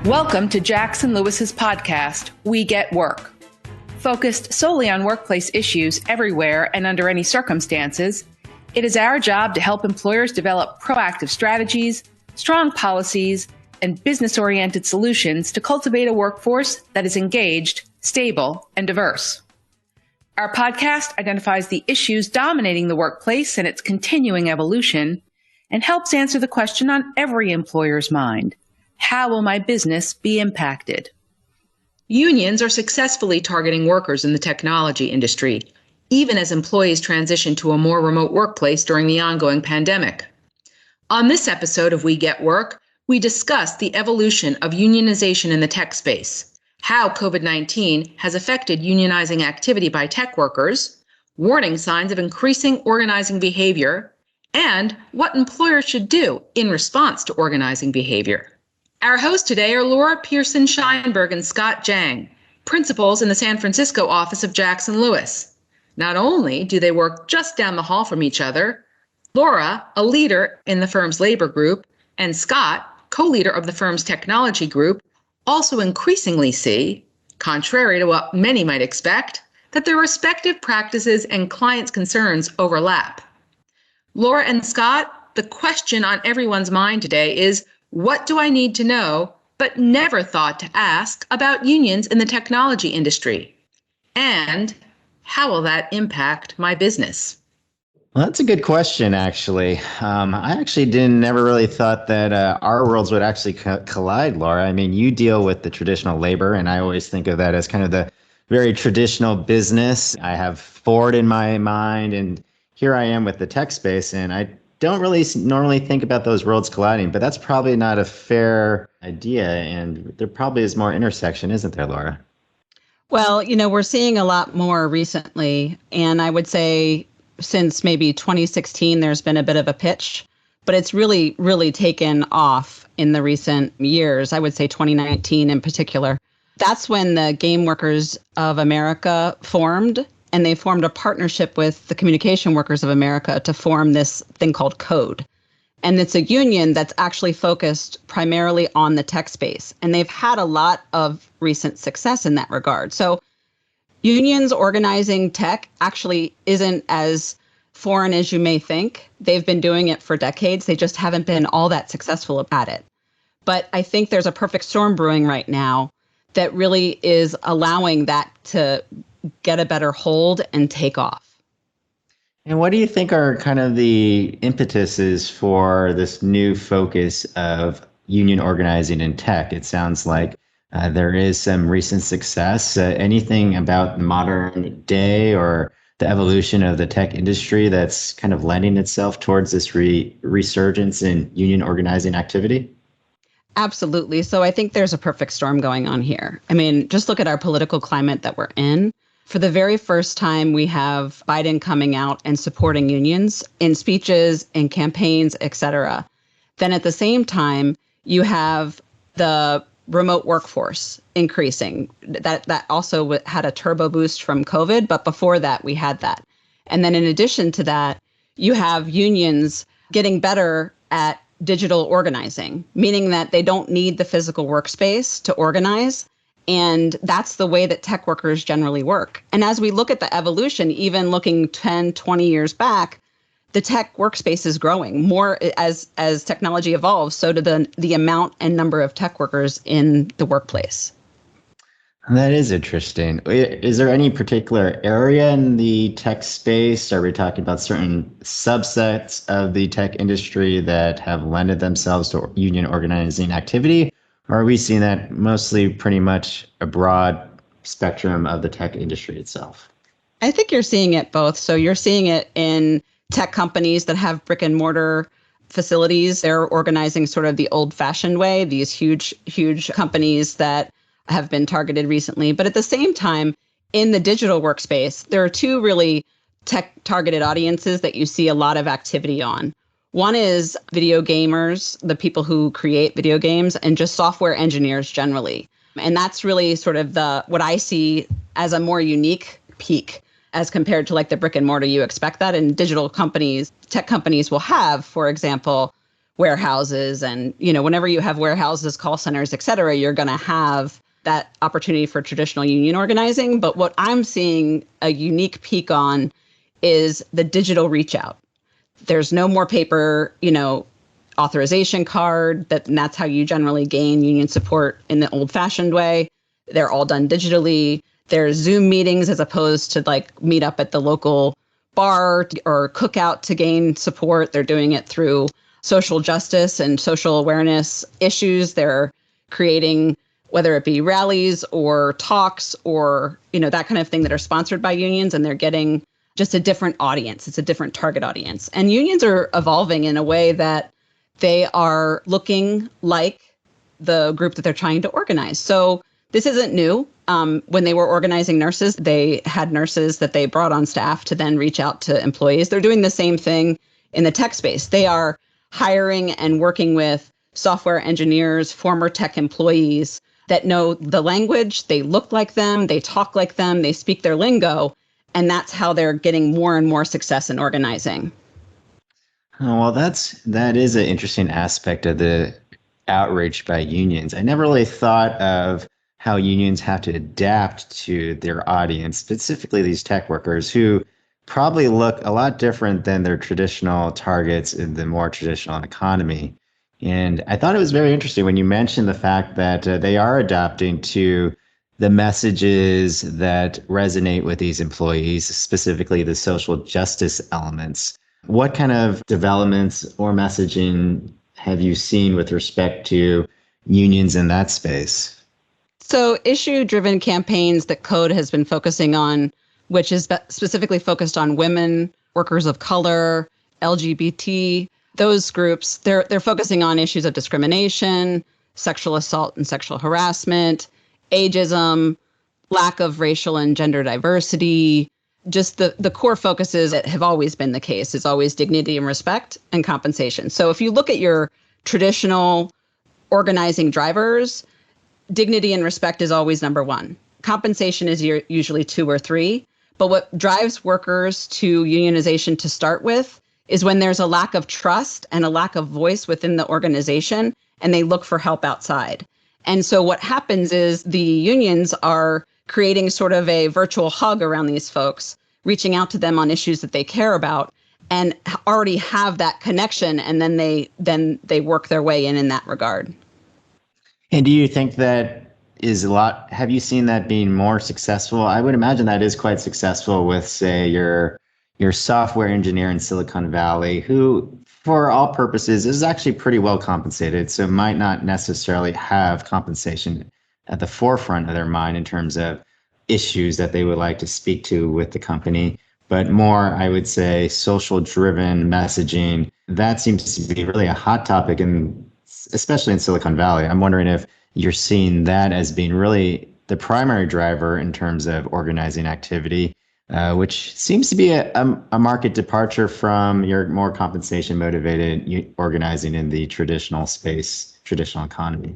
Welcome to Jackson Lewis's podcast, We Get Work. Focused solely on workplace issues everywhere and under any circumstances, it is our job to help employers develop proactive strategies, strong policies, and business-oriented solutions to cultivate a workforce that is engaged, stable, and diverse. Our podcast identifies the issues dominating the workplace and its continuing evolution and helps answer the question on every employer's mind: how will my business be impacted? Unions are successfully targeting workers in the technology industry, even as employees transition to a more remote workplace during the ongoing pandemic. On this episode of We Get Work, we discuss the evolution of unionization in the tech space, how COVID-19 has affected unionizing activity by tech workers, warning signs of increasing organizing behavior, and what employers should do in response to organizing behavior. Our hosts today are Laura Pearson Scheinberg and Scott Jang, principals in the San Francisco office of Jackson Lewis. Not only do they work just down the hall from each other, Laura, a leader in the firm's labor group, and Scott, co-leader of the firm's technology group, also increasingly see, contrary to what many might expect, that their respective practices and clients' concerns overlap. Laura and Scott, the question on everyone's mind today is, what do I need to know, but never thought to ask about unions in the technology industry? And how will that impact my business? Well, that's a good question, actually. I actually never really thought that our worlds would actually collide, Laura. I mean, you deal with the traditional labor, and I always think of that as kind of the very traditional business. I have Ford in my mind, and here I am with the tech space, and I don't really normally think about those worlds colliding, but that's probably not a fair idea, and there probably is more intersection, isn't there, Laura? Well, we're seeing a lot more recently, and I would say since maybe 2016, there's been a bit of a pitch, but it's really, really taken off in the recent years. I would say 2019 in particular. That's when the Game Workers of America formed, and they formed a partnership with the Communication Workers of America to form this thing called CODE. And it's a union that's actually focused primarily on the tech space. And they've had a lot of recent success in that regard. So unions organizing tech actually isn't as foreign as you may think. They've been doing it for decades. They just haven't been all that successful at it. But I think there's a perfect storm brewing right now that really is allowing that to get a better hold and take off. And what do you think are kind of the impetuses for this new focus of union organizing in tech? It sounds like there is some recent success. Anything about the modern day or the evolution of the tech industry that's kind of lending itself towards this resurgence in union organizing activity? Absolutely. So I think there's a perfect storm going on here. I mean, just look at our political climate that we're in. For the very first time, we have Biden coming out and supporting unions in speeches, in campaigns, et cetera. Then at the same time, you have the remote workforce increasing. That also had a turbo boost from COVID, but before that, we had that. And then in addition to that, you have unions getting better at digital organizing, meaning that they don't need the physical workspace to organize. And that's the way that tech workers generally work. And as we look at the evolution, even looking 10, 20 years back, the tech workspace is growing more as technology evolves. So do the amount and number of tech workers in the workplace. That is interesting. Is there any particular area in the tech space? Are we talking about certain subsets of the tech industry that have lended themselves to union organizing activity? Or are we seeing that mostly pretty much a broad spectrum of the tech industry itself? I think you're seeing it both. So you're seeing it in tech companies that have brick and mortar facilities. They're organizing sort of the old fashioned way, these huge, huge companies that have been targeted recently. But at the same time, in the digital workspace, there are two really tech targeted audiences that you see a lot of activity on. One is video gamers, the people who create video games, and just software engineers generally. And that's really sort of what I see as a more unique peak as compared to like the brick and mortar. You expect that in digital companies, tech companies will have, for example, warehouses. And, whenever you have warehouses, call centers, et cetera, you're going to have that opportunity for traditional union organizing. But what I'm seeing a unique peak on is the digital reach out. There's no more paper, authorization card, and that's how you generally gain union support in the old fashioned way. They're all done digitally. There's Zoom meetings as opposed to like meet up at the local bar or cookout to gain support. They're doing it through social justice and social awareness issues. They're creating, whether it be rallies or talks or, that kind of thing that are sponsored by unions, and they're getting just a different audience. It's a different target audience. And unions are evolving in a way that they are looking like the group that they're trying to organize. So this isn't new. When they were organizing nurses, they had nurses that they brought on staff to then reach out to employees. They're doing the same thing in the tech space. They are hiring and working with software engineers, former tech employees that know the language, they look like them, they talk like them, they speak their lingo, and that's how they're getting more and more success in organizing. Oh, well, that is an interesting aspect of the outreach by unions. I never really thought of how unions have to adapt to their audience, specifically these tech workers who probably look a lot different than their traditional targets in the more traditional economy. And I thought it was very interesting when you mentioned the fact that they are adapting to the messages that resonate with these employees, specifically the social justice elements. What kind of developments or messaging have you seen with respect to unions in that space? So issue-driven campaigns that Code has been focusing on, which is specifically focused on women, workers of color, LGBT, those groups, they're focusing on issues of discrimination, sexual assault and sexual harassment, ageism, lack of racial and gender diversity. Just the core focuses that have always been the case is always dignity and respect and compensation. So if you look at your traditional organizing drivers, dignity and respect is always number one. Compensation is usually 2 or 3. But what drives workers to unionization to start with is when there's a lack of trust and a lack of voice within the organization, and they look for help outside. And so what happens is the unions are creating sort of a virtual hug around these folks, reaching out to them on issues that they care about, and already have that connection, and then they work their way in that regard. And do you think that is a lot? Have you seen that being more successful? I would imagine that is quite successful with, say, your software engineer in Silicon Valley, who, for all purposes, is actually pretty well compensated, so might not necessarily have compensation at the forefront of their mind in terms of issues that they would like to speak to with the company, but more, I would say, social-driven messaging. That seems to be really a hot topic, especially in Silicon Valley. I'm wondering if you're seeing that as being really the primary driver in terms of organizing activity, which seems to be a market departure from your more compensation-motivated organizing in the traditional space, traditional economy.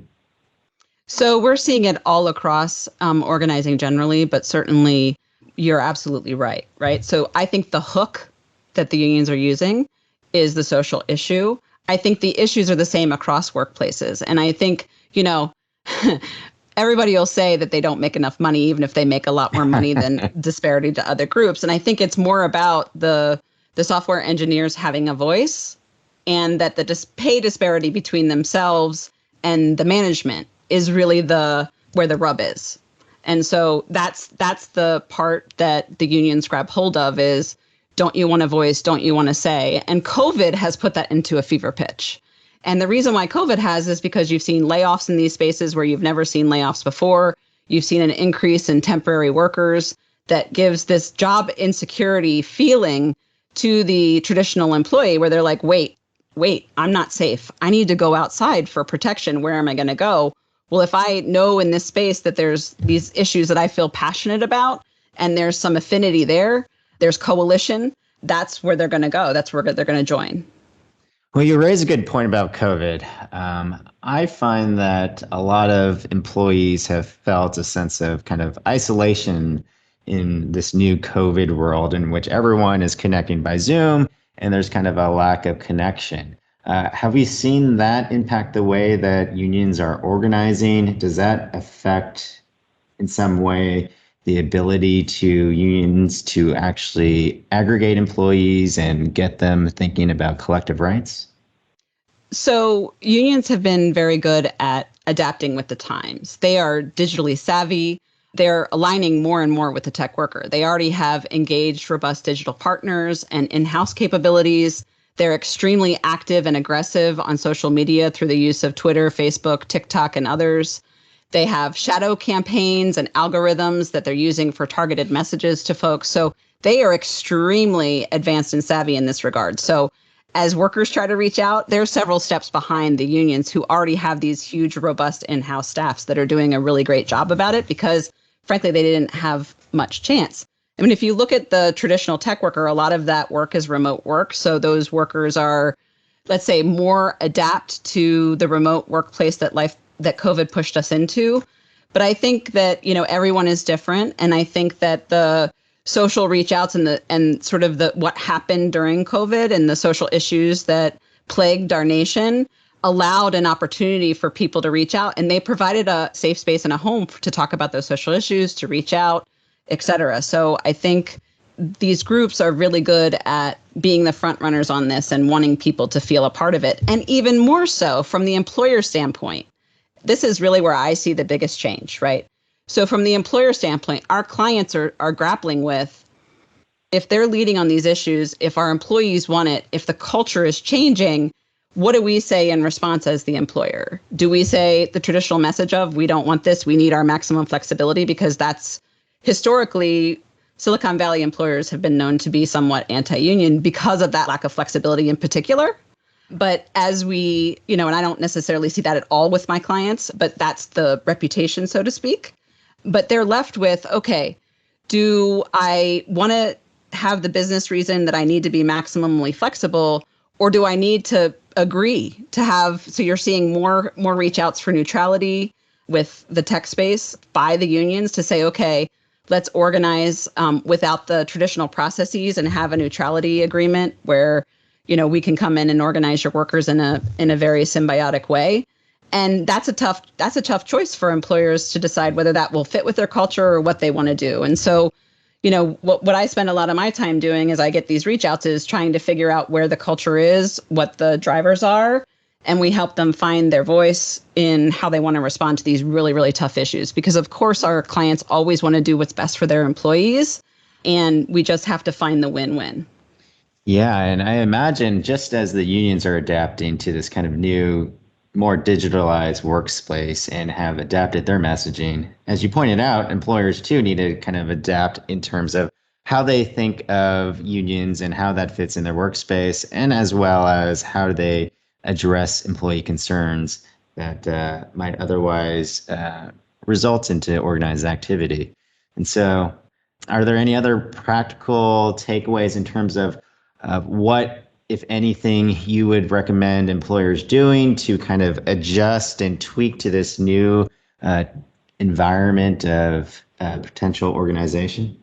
So we're seeing it all across organizing generally, but certainly you're absolutely right? So I think the hook that the unions are using is the social issue. I think the issues are the same across workplaces. And I think, everybody will say that they don't make enough money, even if they make a lot more money than disparity to other groups. And I think it's more about the software engineers having a voice, and that the pay disparity between themselves and the management is really where the rub is. And so that's the part that the unions grab hold of is, don't you want a voice? Don't you want to say? And COVID has put that into a fever pitch. And the reason why COVID has is because you've seen layoffs in these spaces where you've never seen layoffs before. You've seen an increase in temporary workers that gives this job insecurity feeling to the traditional employee where they're like, wait, I'm not safe. I need to go outside for protection. Where am I going to go? Well, if I know in this space that there's these issues that I feel passionate about and there's some affinity there's coalition, that's where they're going to go. That's where they're going to join. Well, you raise a good point about COVID. I find that a lot of employees have felt a sense of kind of isolation in this new COVID world in which everyone is connecting by Zoom and there's kind of a lack of connection. Have we seen that impact the way that unions are organizing? Does that affect in some way the ability to unions to actually aggregate employees and get them thinking about collective rights? So unions have been very good at adapting with the times. They are digitally savvy. They're aligning more and more with the tech worker. They already have engaged, robust digital partners and in-house capabilities. They're extremely active and aggressive on social media through the use of Twitter, Facebook, TikTok, and others. They have shadow campaigns and algorithms that they're using for targeted messages to folks. So they are extremely advanced and savvy in this regard. So as workers try to reach out, they're several steps behind the unions who already have these huge, robust in-house staffs that are doing a really great job about it because, frankly, they didn't have much chance. I mean, if you look at the traditional tech worker, a lot of that work is remote work. So those workers are, let's say, more adapt to the remote workplace that COVID pushed us into. But I think that, everyone is different. And I think that the social reach outs and sort of what happened during COVID and the social issues that plagued our nation allowed an opportunity for people to reach out, and they provided a safe space and a home to talk about those social issues, to reach out, et cetera. So I think these groups are really good at being the front runners on this and wanting people to feel a part of it. And even more so from the employer standpoint, this is really where I see the biggest change, right? So from the employer standpoint, our clients are grappling with, if they're leading on these issues, if our employees want it, if the culture is changing, what do we say in response as the employer? Do we say the traditional message of, we don't want this, we need our maximum flexibility? Because that's historically, Silicon Valley employers have been known to be somewhat anti-union because of that lack of flexibility in particular. But as we, and I don't necessarily see that at all with my clients, but that's the reputation, so to speak. But they're left with, okay, do I want to have the business reason that I need to be maximally flexible, or do I need to agree to have, so you're seeing more reach outs for neutrality with the tech space by the unions to say, okay, let's organize without the traditional processes and have a neutrality agreement where, we can come in and organize your workers in a very symbiotic way. And that's a tough choice for employers to decide whether that will fit with their culture or what they want to do. And so, what I spend a lot of my time doing as I get these reach outs is trying to figure out where the culture is, what the drivers are, and we help them find their voice in how they want to respond to these really, really tough issues. Because of course, our clients always want to do what's best for their employees, and we just have to find the win-win. Yeah, and I imagine just as the unions are adapting to this kind of new, more digitalized workspace and have adapted their messaging, as you pointed out, employers too need to kind of adapt in terms of how they think of unions and how that fits in their workspace, and as well as how they address employee concerns that might otherwise result into organized activity. And so are there any other practical takeaways in terms of what, if anything, you would recommend employers doing to kind of adjust and tweak to this new environment of potential organization?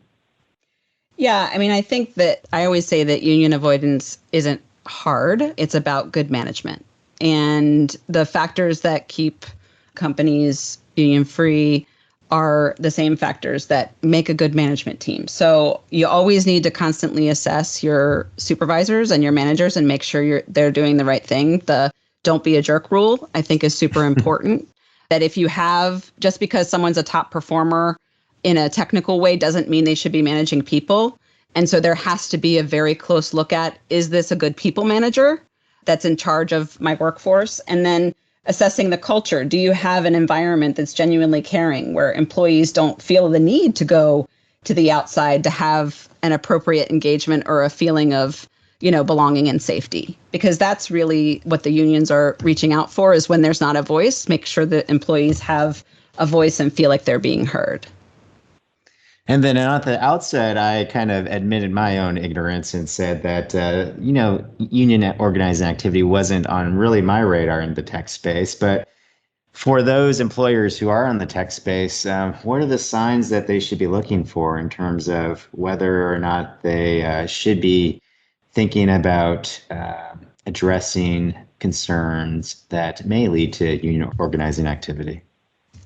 Yeah, I mean, I think that I always say that union avoidance isn't hard. It's about good management. And the factors that keep companies union free are the same factors that make a good management team. So you always need to constantly assess your supervisors and your managers and make sure they're doing the right thing. The don't be a jerk rule, I think, is super important. That if you have, just because someone's a top performer in a technical way doesn't mean they should be managing people. And so there has to be a very close look at, is this a good people manager that's in charge of my workforce? And then assessing the culture. Do you have an environment that's genuinely caring, where employees don't feel the need to go to the outside to have an appropriate engagement or a feeling of, belonging and safety? Because that's really what the unions are reaching out for, is when there's not a voice, make sure that employees have a voice and feel like they're being heard. And then at the outset, I kind of admitted my own ignorance and said that, union organizing activity wasn't on really my radar in the tech space. But for those employers who are in the tech space, what are the signs that they should be looking for in terms of whether or not they should be thinking about addressing concerns that may lead to union organizing activity?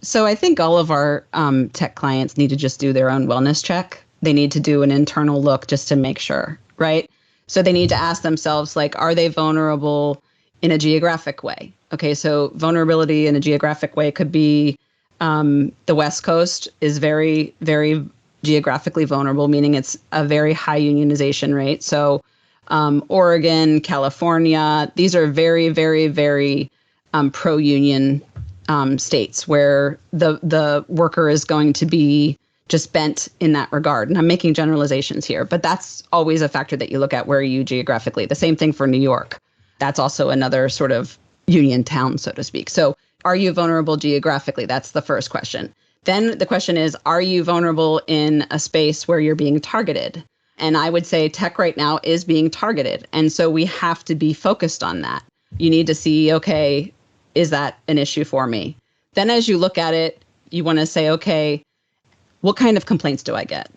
So I think all of our tech clients need to just do their own wellness check. They need to do an internal look just to make sure, right? So they need to ask themselves, like, are they vulnerable in a geographic way? Okay, so vulnerability in a geographic way could be the West Coast is very, very geographically vulnerable, meaning it's a very high unionization rate. So Oregon, California, these are very, very, very pro-union states where the worker is going to be just bent in that regard. And I'm making generalizations here, but that's always a factor that you look at. Where are you geographically? The same thing for New York. That's also another sort of union town, so to speak. So are you vulnerable geographically? That's the first question. Then the question is, are you vulnerable in a space where you're being targeted? And I would say tech right now is being targeted. And so we have to be focused on that. You need to see, okay, is that an issue for me? Then as you look at it, you want to say, okay, what kind of complaints do I get?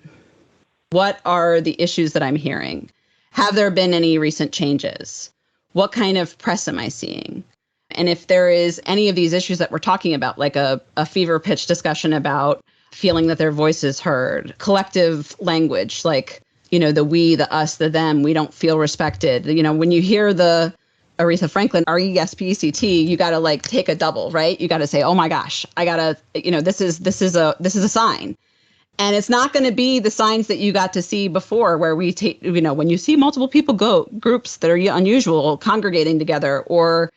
What are the issues that I'm hearing? Have there been any recent changes? What kind of press am I seeing? And if there is any of these issues that we're talking about, like a fever pitch discussion about feeling that their voice is heard, collective language, like, the we, the us, the them, we don't feel respected. When you hear the Aretha Franklin, R-E-S-P-E-C-T, you got to take a double, right? You got to say, oh my gosh, I got to, this is a sign. And it's not going to be the signs that you got to see before where we take, when you see multiple people groups that are unusual congregating together, or,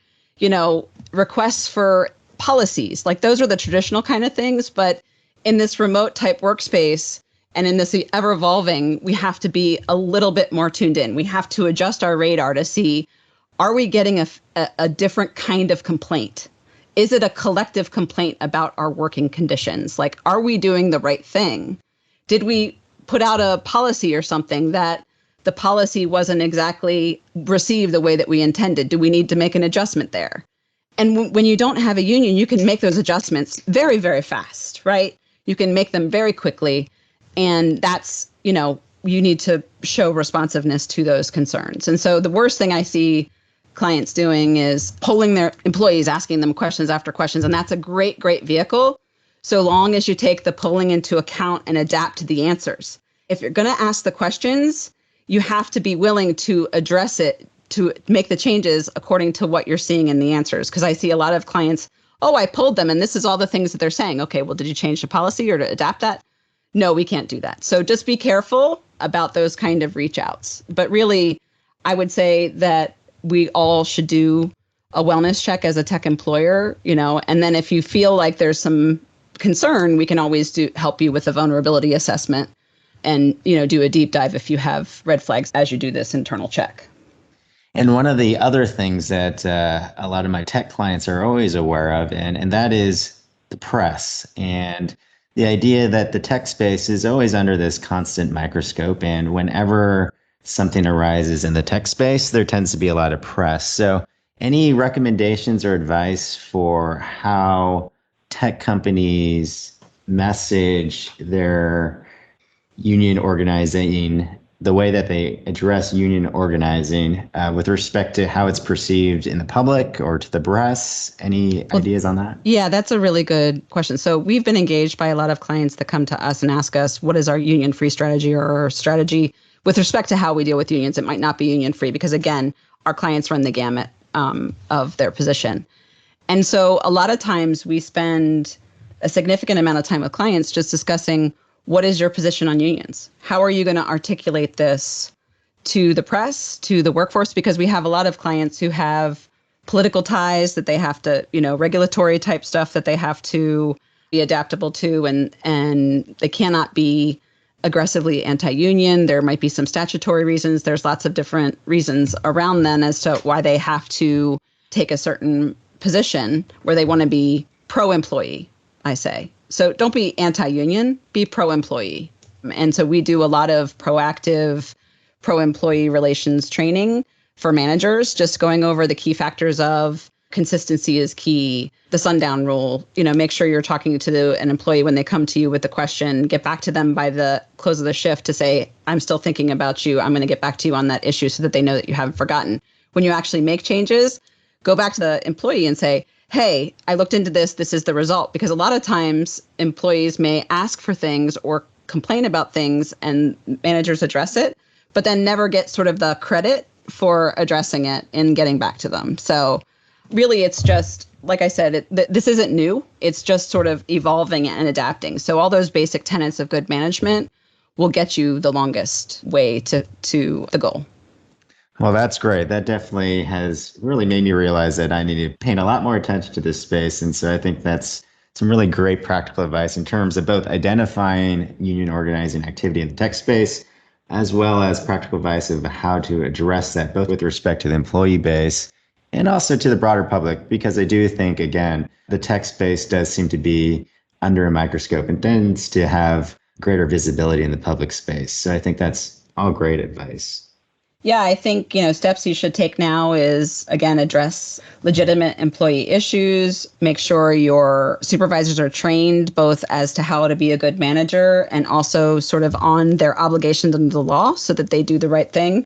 requests for policies, like those are the traditional kind of things. But in this remote type workspace and in this ever evolving, we have to be a little bit more tuned in. We have to adjust our radar to see, are we getting a different kind of complaint? Is it a collective complaint about our working conditions? Like, are we doing the right thing? Did we put out a policy or something that the policy wasn't exactly received the way that we intended? Do we need to make an adjustment there? And when you don't have a union, you can make those adjustments very, very fast, right? You can make them very quickly. And that's, you need to show responsiveness to those concerns. And so the worst thing I see clients doing is polling their employees, asking them questions after questions. And that's a great, great vehicle, so long as you take the polling into account and adapt to the answers. If you're going to ask the questions, you have to be willing to address it, to make the changes according to what you're seeing in the answers. Because I see a lot of clients, I polled them and this is all the things that they're saying. Okay, well, did you change the policy or to adapt that? No, we can't do that. So just be careful about those kind of reach outs. But really, I would say that we all should do a wellness check as a tech employer, and then if you feel like there's some concern, we can always help you with a vulnerability assessment and, do a deep dive if you have red flags as you do this internal check. And one of the other things that a lot of my tech clients are always aware of, and that is the press, and the idea that the tech space is always under this constant microscope. And whenever something arises in the tech space, there tends to be a lot of press. So any recommendations or advice for how tech companies message their union organizing, the way that they address union organizing with respect to how it's perceived in the public or to the press? Any ideas on that? Yeah, that's a really good question. So we've been engaged by a lot of clients that come to us and ask us, what is our union-free strategy or our strategy with respect to how we deal with unions? It might not be union-free because, again, our clients run the gamut of their position. And so a lot of times we spend a significant amount of time with clients just discussing, what is your position on unions? How are you going to articulate this to the press, to the workforce? Because we have a lot of clients who have political ties that they have to, regulatory type stuff that they have to be adaptable to, and they cannot be aggressively anti-union. There might be some statutory reasons. There's lots of different reasons around then as to why they have to take a certain position where they want to be pro-employee, I say. So don't be anti-union, be pro-employee. And so we do a lot of proactive pro-employee relations training for managers, just going over the key factors of consistency is key, the sundown rule, make sure you're talking to an employee when they come to you with the question, get back to them by the close of the shift to say, I'm still thinking about you. I'm going to get back to you on that issue so that they know that you haven't forgotten. When you actually make changes, go back to the employee and say, hey, I looked into this. This is the result. Because a lot of times employees may ask for things or complain about things and managers address it, but then never get sort of the credit for addressing it and getting back to them. So really, it's just, like I said, this isn't new. It's just sort of evolving and adapting. So all those basic tenets of good management will get you the longest way to the goal. Well, that's great. That definitely has really made me realize that I need to pay a lot more attention to this space. And so I think that's some really great practical advice in terms of both identifying union organizing activity in the tech space, as well as practical advice of how to address that, both with respect to the employee base and also to the broader public, because I do think, again, the tech space does seem to be under a microscope and tends to have greater visibility in the public space. So I think that's all great advice. Yeah, I think, steps you should take now is, again, address legitimate employee issues, make sure your supervisors are trained both as to how to be a good manager and also sort of on their obligations under the law so that they do the right thing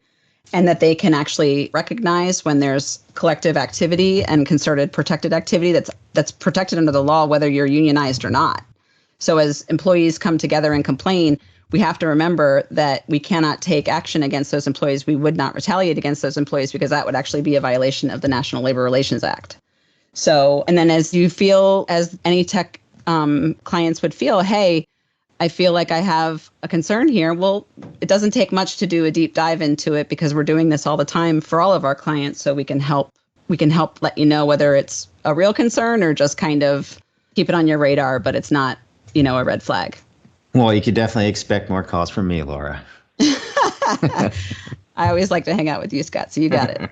and that they can actually recognize when there's collective activity and concerted protected activity that's protected under the law, whether you're unionized or not. So as employees come together and complain, we have to remember that we cannot take action against those employees. We would not retaliate against those employees because that would actually be a violation of the National Labor Relations Act. So, and then as you feel, as any tech clients would feel, hey, I feel like I have a concern here. Well, it doesn't take much to do a deep dive into it because we're doing this all the time for all of our clients. So we can help let you know whether it's a real concern or just kind of keep it on your radar, but it's not, a red flag. Well, you could definitely expect more calls from me, Laura. I always like to hang out with you, Scott, so you got it.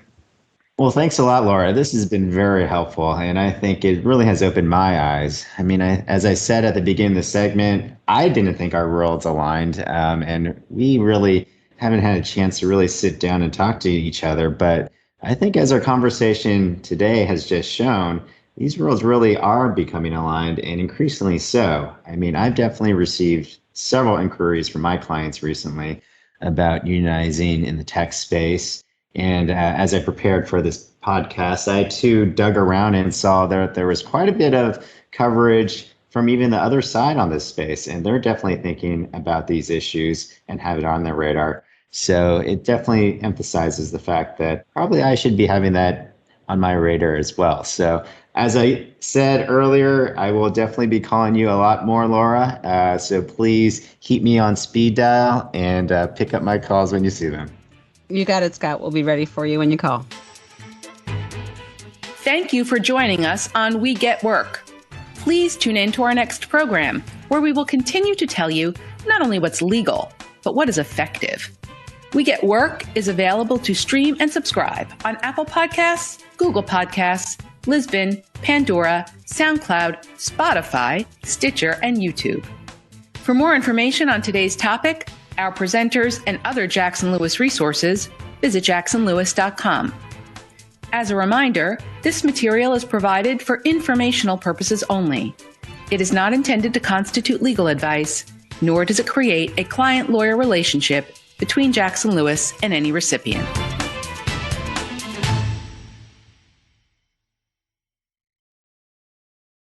Well, thanks a lot, Laura. This has been very helpful, and I think it really has opened my eyes. I mean, as I said at the beginning of the segment, I didn't think our worlds aligned, and we really haven't had a chance to really sit down and talk to each other. But I think as our conversation today has just shown, these worlds really are becoming aligned, and increasingly so. I mean, I've definitely received several inquiries from my clients recently about unionizing in the tech space. And as I prepared for this podcast, I too dug around and saw that there was quite a bit of coverage from even the other side on this space. And they're definitely thinking about these issues and have it on their radar. So it definitely emphasizes the fact that probably I should be having that on my radar as well. So as I said earlier, I will definitely be calling you a lot more, Laura. So please keep me on speed dial and pick up my calls when you see them. You got it, Scott. We'll be ready for you when you call. Thank you for joining us on We Get Work. Please tune in to our next program, where we will continue to tell you not only what's legal, but what is effective. We Get Work is available to stream and subscribe on Apple Podcasts, Google Podcasts, Lisbon, Pandora, SoundCloud, Spotify, Stitcher, and YouTube. For more information on today's topic, our presenters, and other Jackson Lewis resources, visit jacksonlewis.com. As a reminder, this material is provided for informational purposes only. It is not intended to constitute legal advice, nor does it create a client-lawyer relationship between Jackson Lewis and any recipient.